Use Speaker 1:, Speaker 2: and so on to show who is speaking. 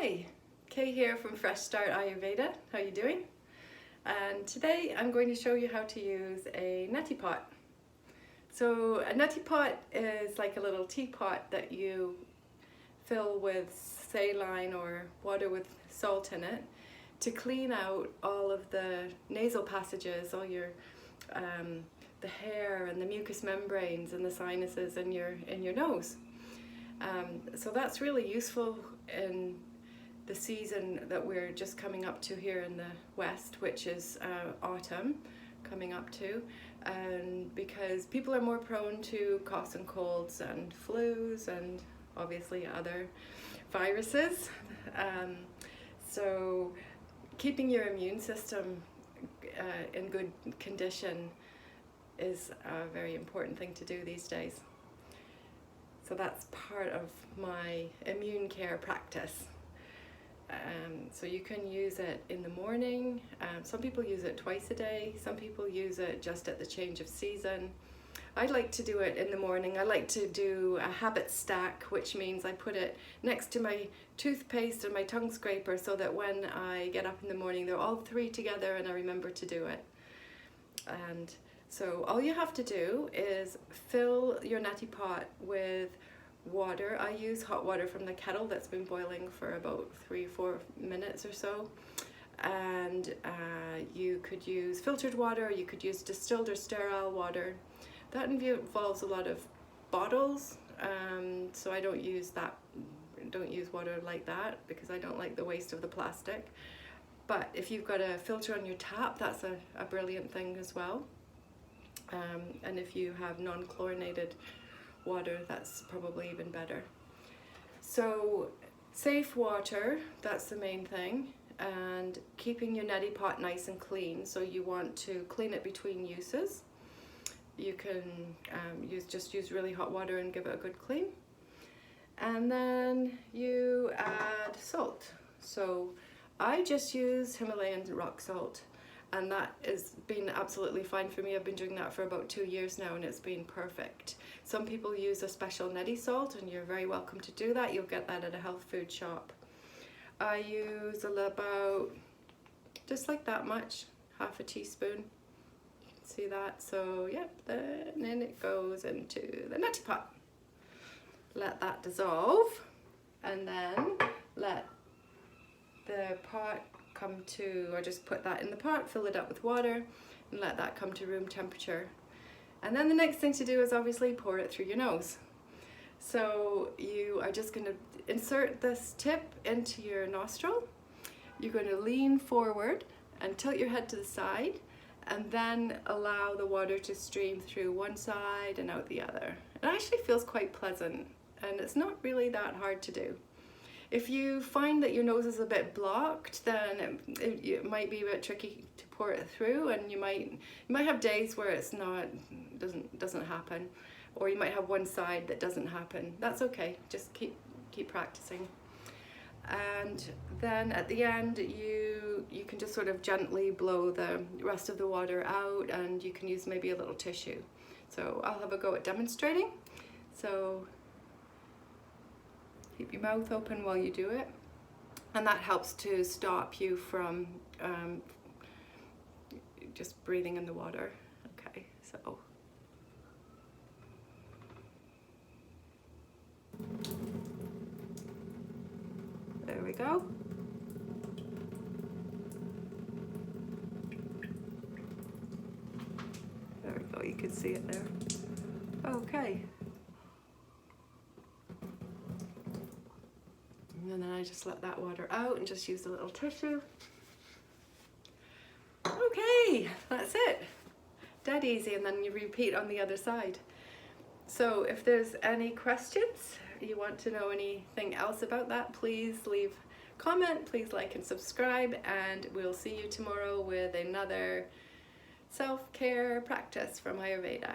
Speaker 1: Hi, Kay here from Fresh Start Ayurveda. How are you doing? And today I'm going to show you how to use a neti pot. So a neti pot is like a little teapot that you fill with saline or water with salt in it to clean out all of the nasal passages, all your the hair and the mucous membranes and the sinuses in your nose. So that's really useful in the season that we're just coming up to here in the West, which is autumn coming up to, and because people are more prone to coughs and colds and flus and obviously other viruses. So keeping your immune system in good condition is a very important thing to do these days. So that's part of my immune care practice. So you can use it in the morning. Some people use it twice a day. Some people use it just at the change of season. I like to do it in the morning. I like to do a habit stack, which means I put it next to my toothpaste and my tongue scraper so that when I get up in the morning, they're all three together and I remember to do it. And so all you have to do is fill your neti pot with water. I use hot water from the kettle that's been boiling for about 3-4 minutes or so. And you could use filtered water, you could use distilled or sterile water. That involves a lot of bottles, so I don't use water like that because I don't like the waste of the plastic. But if you've got a filter on your tap, that's a brilliant thing as well. And if you have non-chlorinated water, that's probably even better. So safe water, that's the main thing, and keeping your neti pot nice and clean. So you want to clean it between uses. You can just use really hot water and give it a good clean. And then you add salt. So I just use Himalayan rock salt, and that has been absolutely fine for me. I've been doing that for about 2 years now and it's been perfect. Some people use a special neti salt and you're very welcome to do that. You'll get that at a health food shop. I use about just like that much, half a teaspoon. See that? So yep, then it goes into the neti pot. Let that dissolve and then let the pot come to, or just put that in the pot, fill it up with water and let that come to room temperature. And then the next thing to do is obviously pour it through your nose. So you are just going to insert this tip into your nostril. You're going to lean forward and tilt your head to the side and then allow the water to stream through one side and out the other. It actually feels quite pleasant and it's not really that hard to do. If you find that your nose is a bit blocked, then it might be a bit tricky to pour it through, and you might have days where it's not doesn't happen, or you might have one side that doesn't happen. That's okay. Just keep practicing. And then at the end, you can just sort of gently blow the rest of the water out, and you can use maybe a little tissue. So I'll have a go at demonstrating. So keep your mouth open while you do it, and that helps to stop you from just breathing in the water. Okay, so there we go. There we go, you can see it there. Okay. And then I just let that water out and just use a little tissue. Okay, that's it. Dead easy, and then you repeat on the other side. So if there's any questions, you want to know anything else about that, please leave a comment, please like and subscribe, and we'll see you tomorrow with another self-care practice from Ayurveda.